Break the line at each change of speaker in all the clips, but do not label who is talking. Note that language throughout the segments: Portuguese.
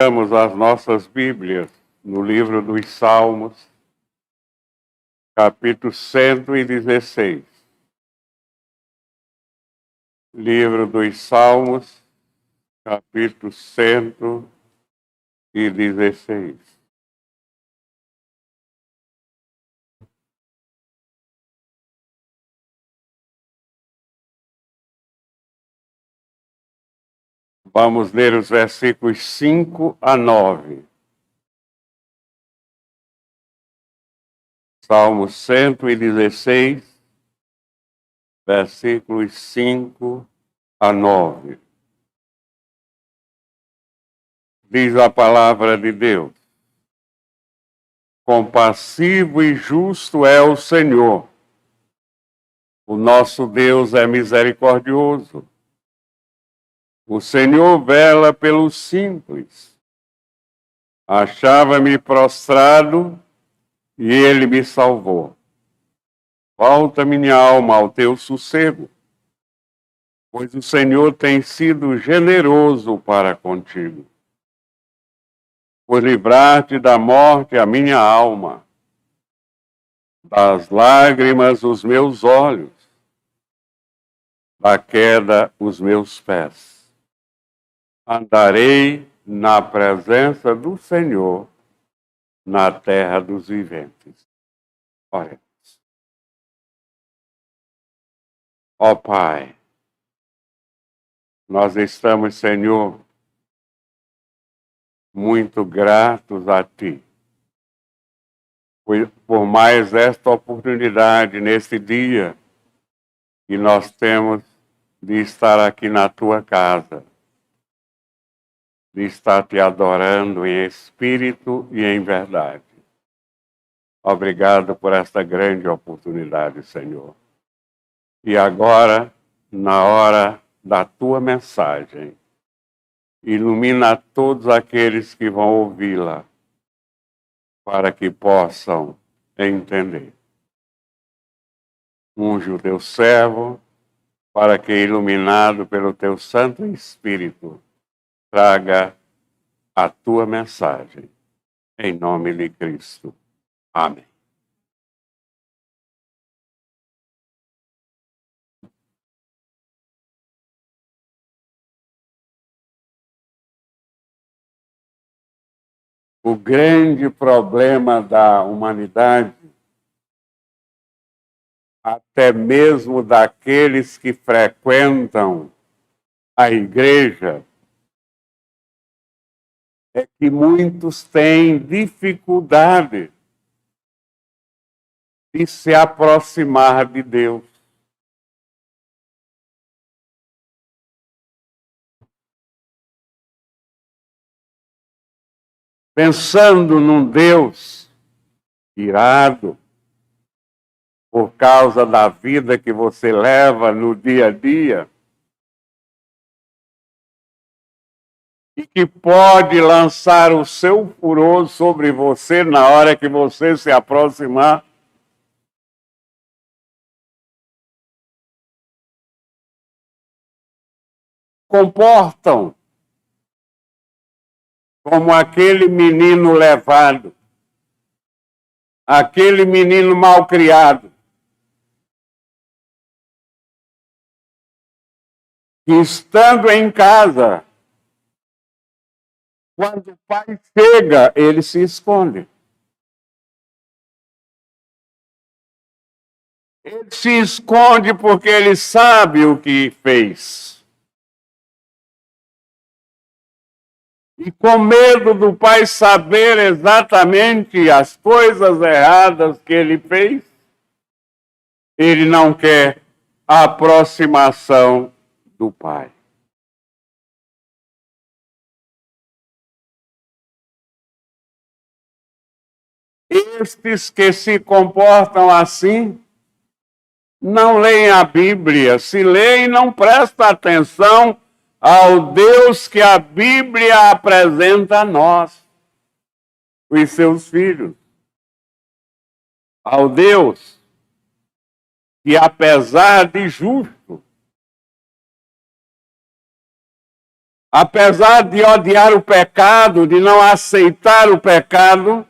Abrimos as nossas Bíblias no livro dos Salmos, capítulo 116. Livro dos Salmos, capítulo 116. Vamos ler os versículos 5 a 9. Salmo 116, versículos 5 a 9. Diz a palavra de Deus: compassivo e justo é o Senhor. O nosso Deus é misericordioso. O Senhor vela pelos simples. Achava-me prostrado e ele me salvou. Volta minha alma ao teu sossego, pois o Senhor tem sido generoso para contigo. Por livrar-te da morte a minha alma, das lágrimas os meus olhos, da queda os meus pés. Andarei na presença do Senhor, na terra dos viventes. Oremos. Ó Pai, nós estamos, Senhor, muito gratos a Ti, por mais esta oportunidade nesse dia que nós temos de estar aqui na Tua casa, de estar Te adorando em espírito e em verdade. Obrigado por esta grande oportunidade, Senhor. E agora, na hora da Tua mensagem, ilumina todos aqueles que vão ouvi-la, para que possam entender. Unge o Teu servo, para que, iluminado pelo Teu Santo Espírito, traga a Tua mensagem. Em nome de Cristo. Amém. O grande problema da humanidade, até mesmo daqueles que frequentam a igreja, é que muitos têm dificuldade de se aproximar de Deus. Pensando num Deus irado, por causa da vida que você leva no dia a dia, e que pode lançar o seu furor sobre você na hora que você se aproximar. Comportam como aquele menino levado, aquele menino mal criado, que estando em casa, quando o pai chega, ele se esconde. Ele se esconde porque ele sabe o que fez. E com medo do pai saber exatamente as coisas erradas que ele fez, ele não quer a aproximação do pai. Estes que se comportam assim, não leem a Bíblia. Se leem, não prestam atenção ao Deus que a Bíblia apresenta a nós, os seus filhos. Ao Deus que, apesar de justo, apesar de odiar o pecado, de não aceitar o pecado,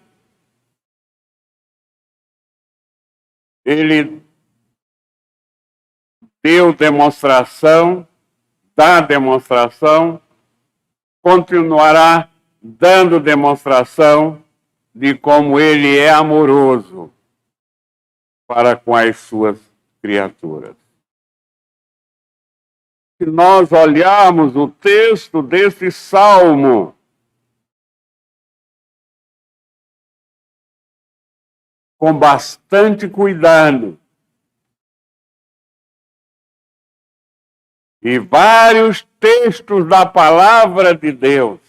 ele deu demonstração, dá demonstração, continuará dando demonstração de como ele é amoroso para com as suas criaturas. Se nós olharmos o texto desse salmo, com bastante cuidado, e vários textos da palavra de Deus,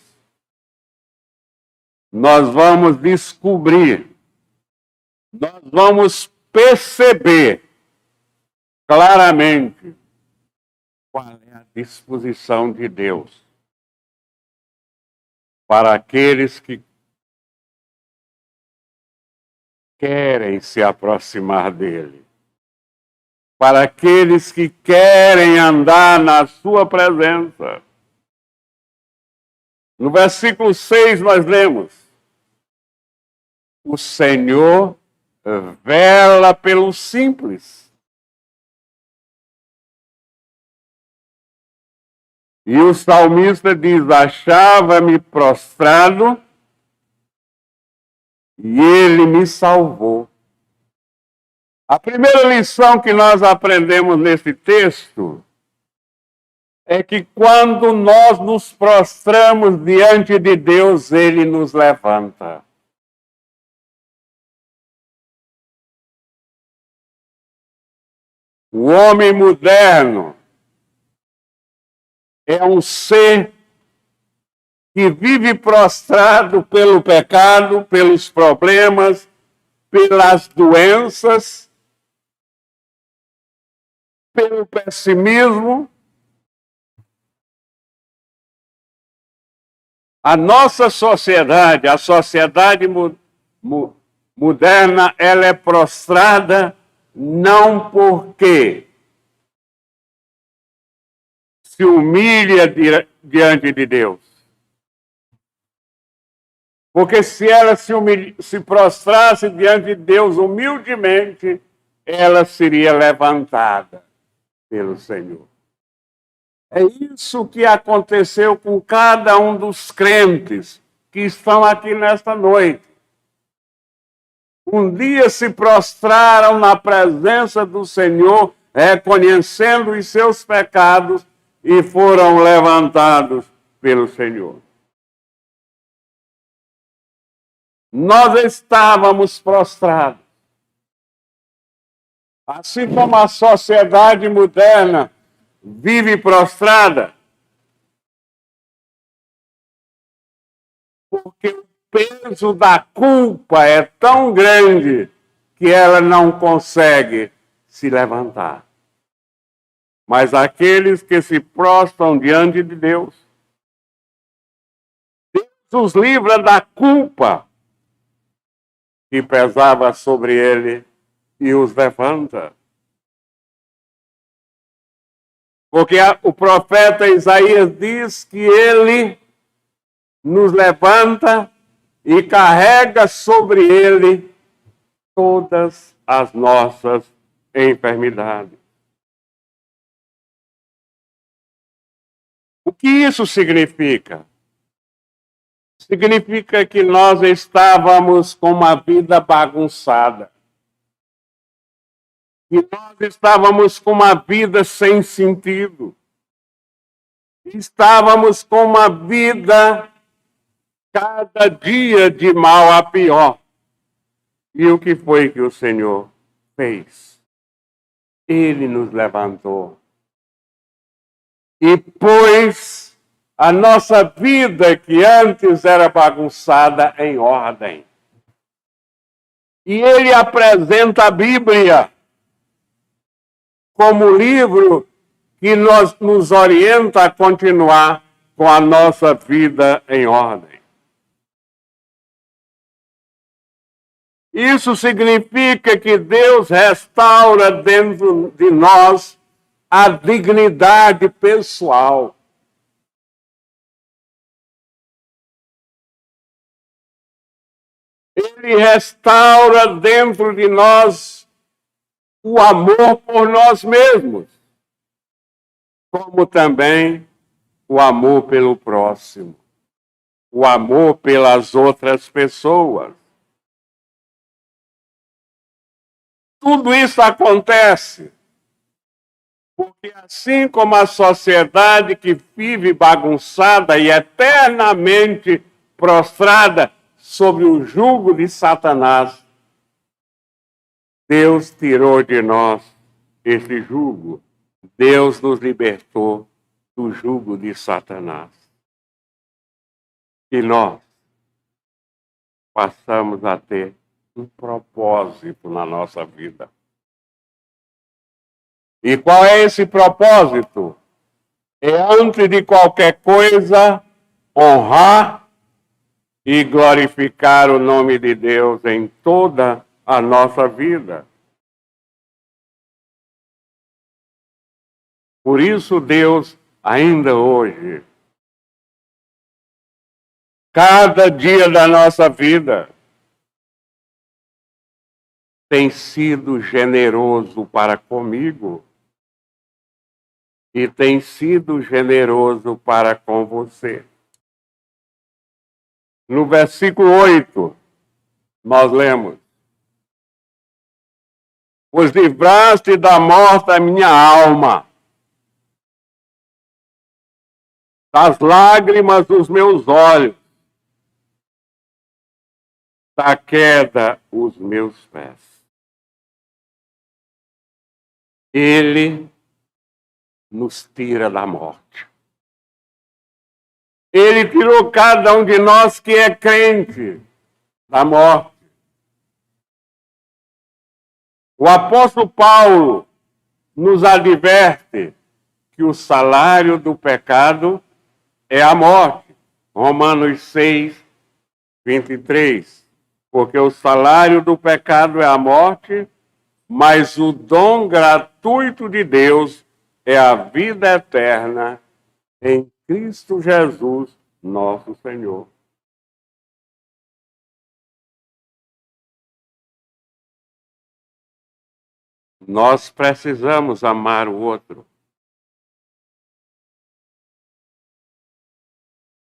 nós vamos descobrir, nós vamos perceber claramente qual é a disposição de Deus para aqueles que querem se aproximar dele, para aqueles que querem andar na sua presença. No versículo 6 nós lemos: o Senhor vela pelo simples. E o salmista diz: achava-me prostrado e ele me salvou. A primeira lição que nós aprendemos nesse texto é que quando nós nos prostramos diante de Deus, ele nos levanta. O homem moderno é um ser que vive prostrado pelo pecado, pelos problemas, pelas doenças, pelo pessimismo. A nossa sociedade, a sociedade moderna, ela é prostrada não porque se humilha diante de Deus. Porque se ela se prostrasse diante de Deus humildemente, ela seria levantada pelo Senhor. É isso que aconteceu com cada um dos crentes que estão aqui nesta noite. Um dia se prostraram na presença do Senhor, reconhecendo os seus pecados, e foram levantados pelo Senhor. Nós estávamos prostrados. Assim como a sociedade moderna vive prostrada, porque o peso da culpa é tão grande que ela não consegue se levantar. Mas aqueles que se prostram diante de Deus, Deus os livra da culpa que pesava sobre ele e os levanta. Porque o profeta Isaías diz que ele nos levanta e carrega sobre ele todas as nossas enfermidades. O que isso significa? Significa que nós estávamos com uma vida bagunçada. E nós estávamos com uma vida sem sentido. Estávamos com uma vida cada dia de mal a pior. E o que foi que o Senhor fez? Ele nos levantou e pôs a nossa vida, que antes era bagunçada, em ordem. E ele apresenta a Bíblia como livro que nos orienta a continuar com a nossa vida em ordem. Isso significa que Deus restaura dentro de nós a dignidade pessoal. Ele restaura dentro de nós o amor por nós mesmos, como também o amor pelo próximo, o amor pelas outras pessoas. Tudo isso acontece porque, assim como a sociedade que vive bagunçada e eternamente prostrada sobre o jugo de Satanás, Deus tirou de nós esse jugo. Deus nos libertou do jugo de Satanás. E nós passamos a ter um propósito na nossa vida. E qual é esse propósito? É, antes de qualquer coisa, honrar e glorificar o nome de Deus em toda a nossa vida. Por isso, Deus, ainda hoje, cada dia da nossa vida, tem sido generoso para comigo e tem sido generoso para com você. No versículo 8, nós lemos: Os livraste da morte a minha alma, das lágrimas dos meus olhos, da queda os meus pés. Ele nos tira da morte. Ele tirou cada um de nós que é crente da morte. O apóstolo Paulo nos adverte que o salário do pecado é a morte. Romanos 6, 23. Porque o salário do pecado é a morte, mas o dom gratuito de Deus é a vida eterna em Cristo Jesus, nosso Senhor. Nós precisamos amar o outro.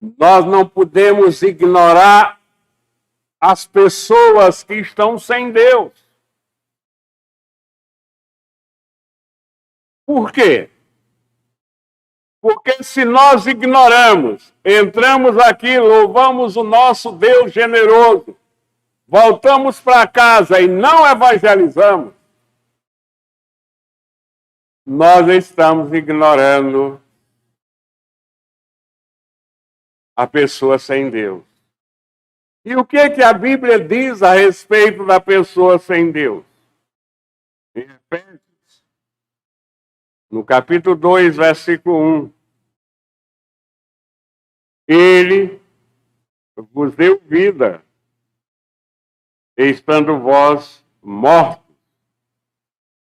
Nós não podemos ignorar as pessoas que estão sem Deus. Por quê? Porque se nós ignoramos, entramos aqui, louvamos o nosso Deus generoso, voltamos para casa e não evangelizamos, nós estamos ignorando a pessoa sem Deus. E o que a Bíblia diz a respeito da pessoa sem Deus? Em Efésios, no capítulo 2, versículo 1. Ele vos deu vida, estando vós mortos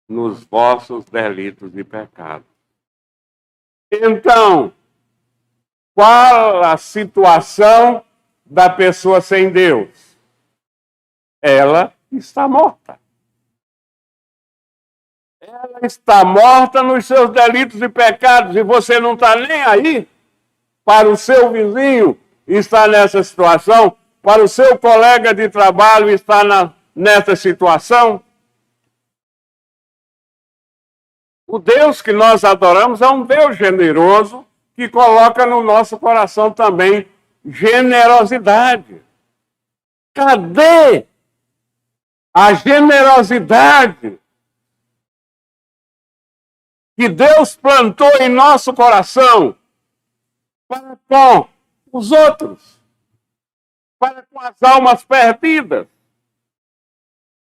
nos vossos delitos e pecados. Então, qual a situação da pessoa sem Deus? Ela está morta. Ela está morta nos seus delitos e pecados, e você não está nem aí para o seu vizinho estar nessa situação, para o seu colega de trabalho estar nessa situação. O Deus que nós adoramos é um Deus generoso que coloca no nosso coração também generosidade. Cadê a generosidade que Deus plantou em nosso coração para com os outros, para com as almas perdidas,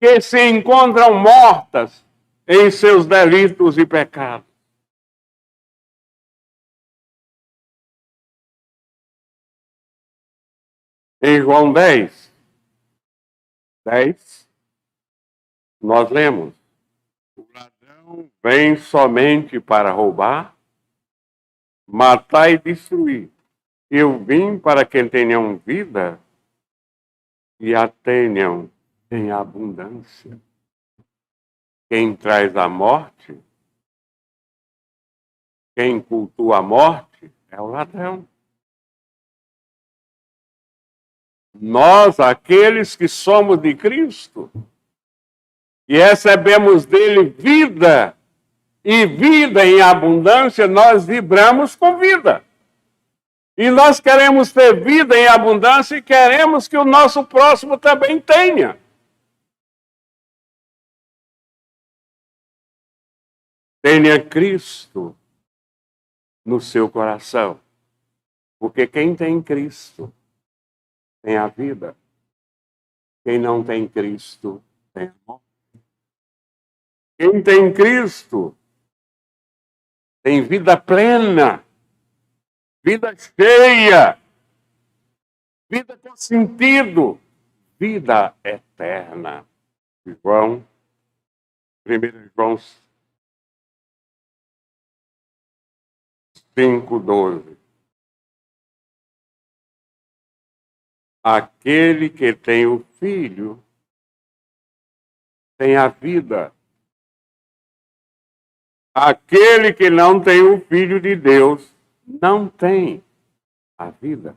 que se encontram mortas em seus delitos e pecados? Em João 10, nós lemos: o ladrão vem somente para roubar, matar e destruir. Eu vim para que tenham vida e a tenham em abundância. Quem traz a morte, quem cultua a morte, é o ladrão. Nós, aqueles que somos de Cristo, e recebemos dele vida, e vida em abundância, nós vibramos com vida. E nós queremos ter vida em abundância e queremos que o nosso próximo também tenha. Tenha Cristo no seu coração. Porque quem tem Cristo tem a vida. Quem não tem Cristo tem a morte. Quem tem Cristo tem vida plena, vida cheia, vida com sentido, vida eterna. João, 1 João 5,12. Aquele que tem o Filho tem a vida. Aquele que não tem o Filho de Deus não tem a vida.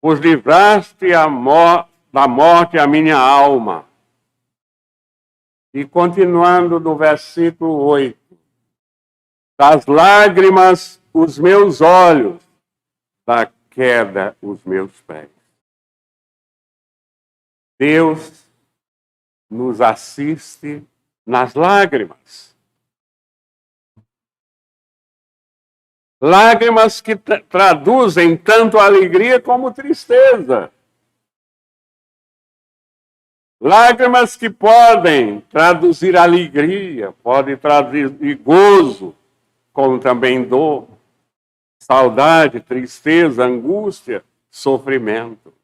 Os livraste da morte a minha alma. E continuando no versículo 8. Das lágrimas os meus olhos, da queda os meus pés. Deus nos assiste nas lágrimas. Lágrimas que traduzem tanto alegria como tristeza. Lágrimas que podem traduzir alegria, podem traduzir gozo, como também dor, saudade, tristeza, angústia, sofrimento.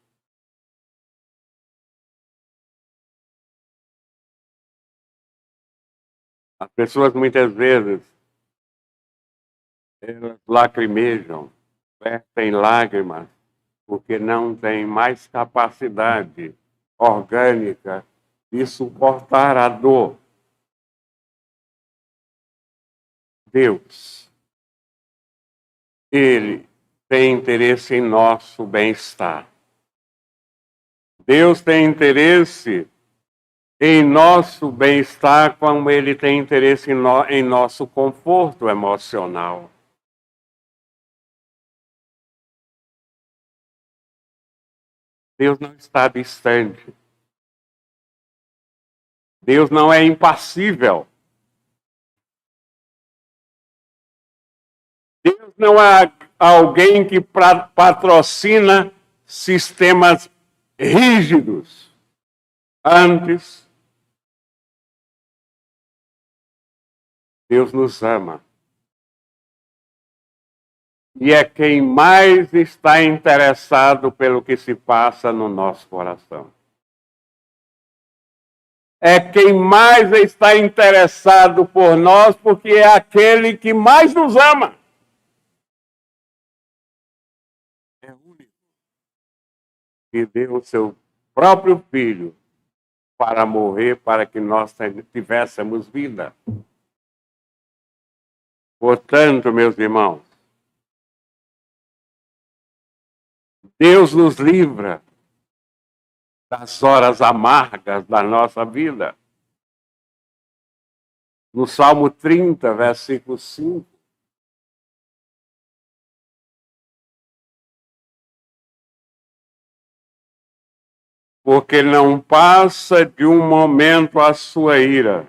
As pessoas muitas vezes elas lacrimejam, vertem lágrimas, porque não têm mais capacidade orgânica de suportar a dor. Deus, Ele tem interesse em nosso bem-estar. Deus tem interesse em nosso bem-estar, como Ele tem interesse em nosso conforto emocional. Deus não está distante. Deus não é impassível. Deus não é alguém que patrocina sistemas rígidos. Antes, Deus nos ama. E é quem mais está interessado pelo que se passa no nosso coração. É quem mais está interessado por nós, porque é aquele que mais nos ama. É o único que deu o seu próprio filho para morrer, para que nós tivéssemos vida. Portanto, meus irmãos, Deus nos livra das horas amargas da nossa vida. No Salmo 30, versículo 5. Porque não passa de um momento a sua ira.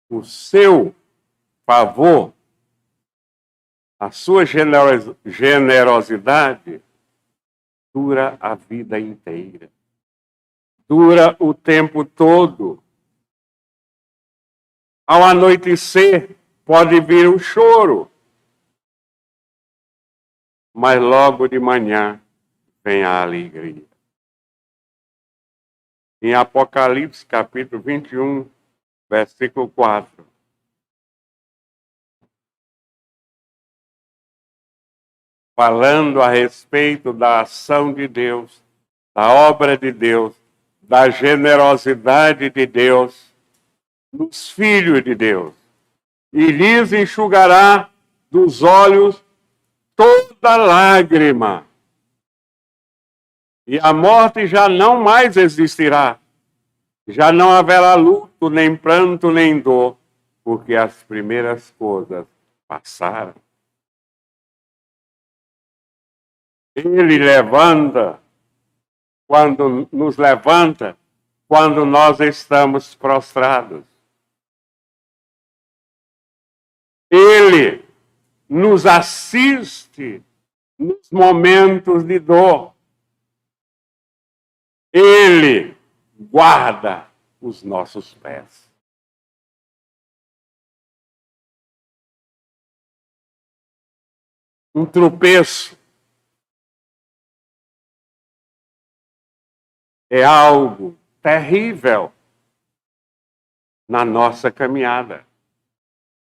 O seu favor, a sua generosidade, dura a vida inteira. Dura o tempo todo. Ao anoitecer, pode vir o choro. Mas logo de manhã vem a alegria. Em Apocalipse, capítulo 21, versículo 4. falando a respeito da ação de Deus, da obra de Deus, da generosidade de Deus nos filhos de Deus. E lhes enxugará dos olhos toda lágrima. E a morte já não mais existirá. Já não haverá luto, nem pranto, nem dor, porque as primeiras coisas passaram. Ele nos levanta quando nós estamos prostrados. Ele nos assiste nos momentos de dor. Ele guarda os nossos pés. Um tropeço é algo terrível na nossa caminhada.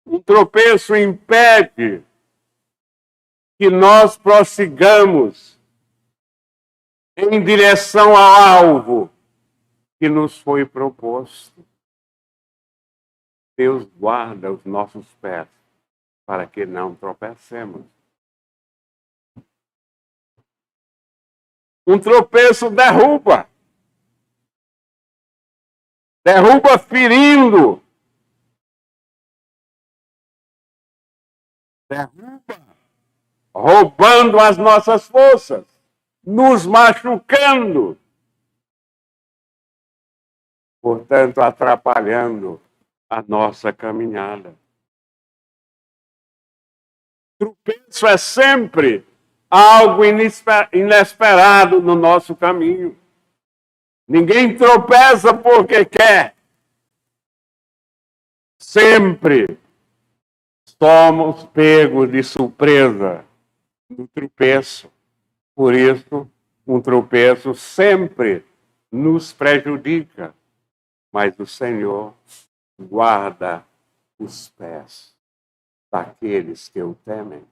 Um tropeço impede que nós prossigamos em direção ao alvo que nos foi proposto. Deus guarda os nossos pés para que não tropecemos. Um tropeço derruba. Derruba ferindo. Derruba roubando as nossas forças, nos machucando. Portanto, atrapalhando a nossa caminhada. Tropeço é sempre algo inesperado no nosso caminho. Ninguém tropeça porque quer. Sempre somos pegos de surpresa no tropeço. Por isso, um tropeço sempre nos prejudica. Mas o Senhor guarda os pés daqueles que o temem.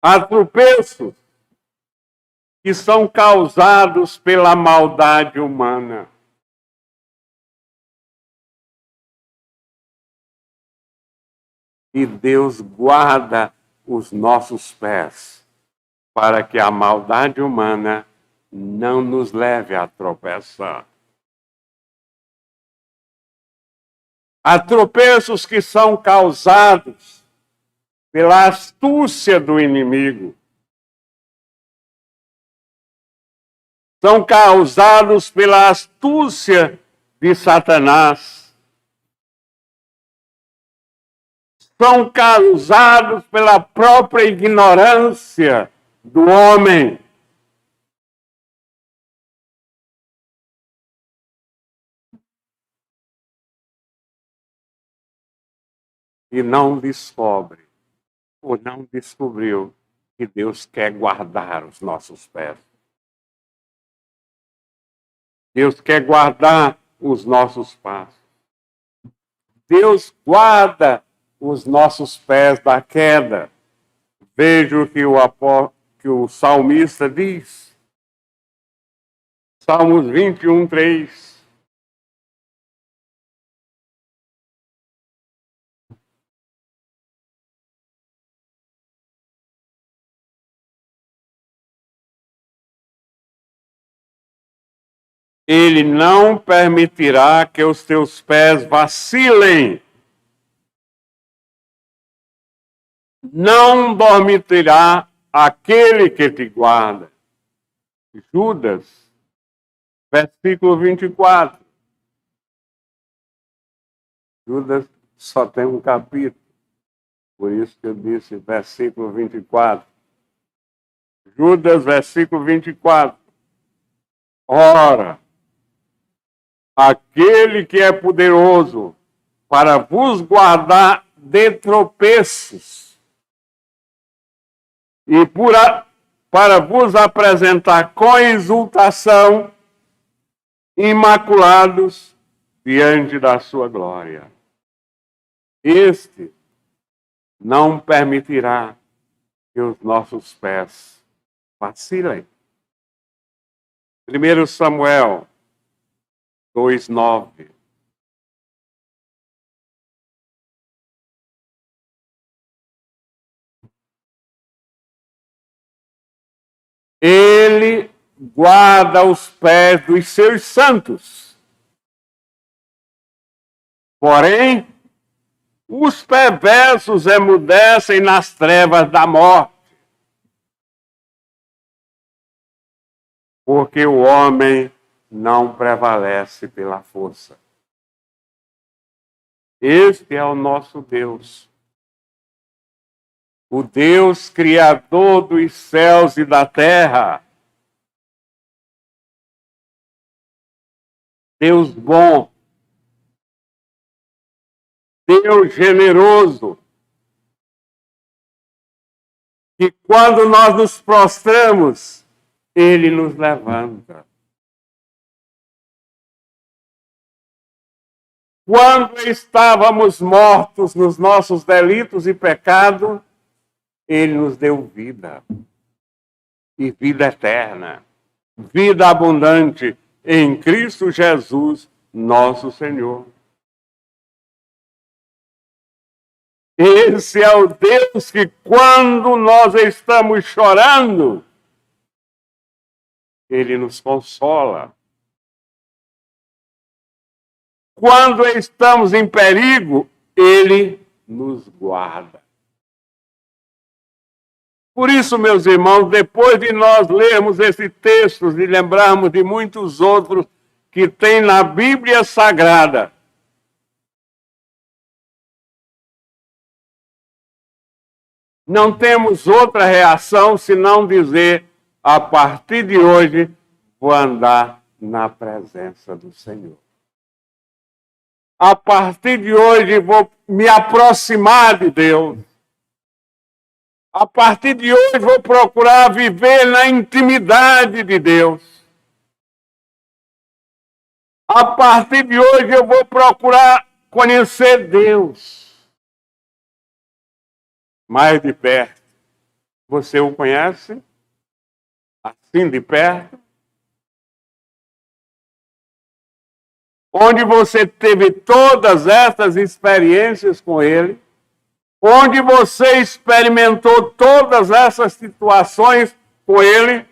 Há tropeços que são causados pela maldade humana. E Deus guarda os nossos pés para que a maldade humana não nos leve a tropeçar. Há tropeços que são causados pela astúcia do inimigo. São causados pela astúcia de Satanás. São causados pela própria ignorância do homem. E não descobre, ou não descobriu, que Deus quer guardar os nossos pés. Deus quer guardar os nossos passos. Deus guarda os nossos pés da queda. Veja o que o salmista diz. Salmos 21, 3. Ele não permitirá que os teus pés vacilem. Não dormitirá aquele que te guarda. Judas, versículo 24. Judas só tem um capítulo. Por isso que eu disse versículo 24. Judas, versículo 24. Ora, aquele que é poderoso para vos guardar de tropeços e para vos apresentar com exultação, imaculados diante da sua glória. Este não permitirá que os nossos pés vacilem. 1 Samuel 2:9. Ele guarda os pés dos seus santos. Porém, os perversos emudecem nas trevas da morte. Porque o homem não prevalece pela força. Este é o nosso Deus. O Deus criador dos céus e da terra. Deus bom. Deus generoso. Que quando nós nos prostramos, Ele nos levanta. Quando estávamos mortos nos nossos delitos e pecados, Ele nos deu vida. E vida eterna. Vida abundante em Cristo Jesus, nosso Senhor. Esse é o Deus que, quando nós estamos chorando, Ele nos consola. Quando estamos em perigo, Ele nos guarda. Por isso, meus irmãos, depois de nós lermos esse texto e lembrarmos de muitos outros que tem na Bíblia Sagrada, não temos outra reação senão dizer, a partir de hoje, vou andar na presença do Senhor. A partir de hoje, vou me aproximar de Deus. A partir de hoje, vou procurar viver na intimidade de Deus. A partir de hoje, eu vou procurar conhecer Deus mais de perto. Você o conhece? Assim de perto? Onde você teve todas essas experiências com Ele? Onde você experimentou todas essas situações com Ele?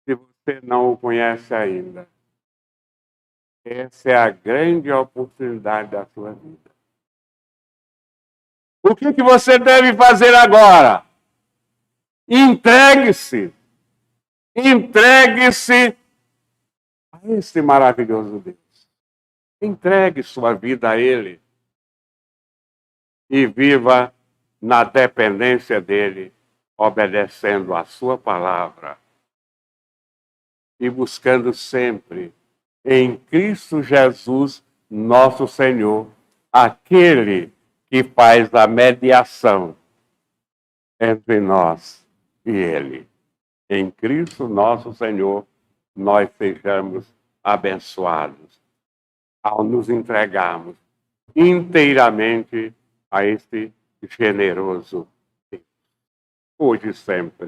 Se você não o conhece ainda, essa é a grande oportunidade da sua vida. O que você deve fazer agora? Entregue-se. Entregue-se a esse maravilhoso Deus. Entregue sua vida a Ele e viva na dependência dEle, obedecendo a sua palavra e buscando sempre em Cristo Jesus, nosso Senhor, aquele que faz a mediação entre nós e Ele. Em Cristo, nosso Senhor, nós sejamos abençoados ao nos entregarmos inteiramente a este generoso Deus, hoje e sempre.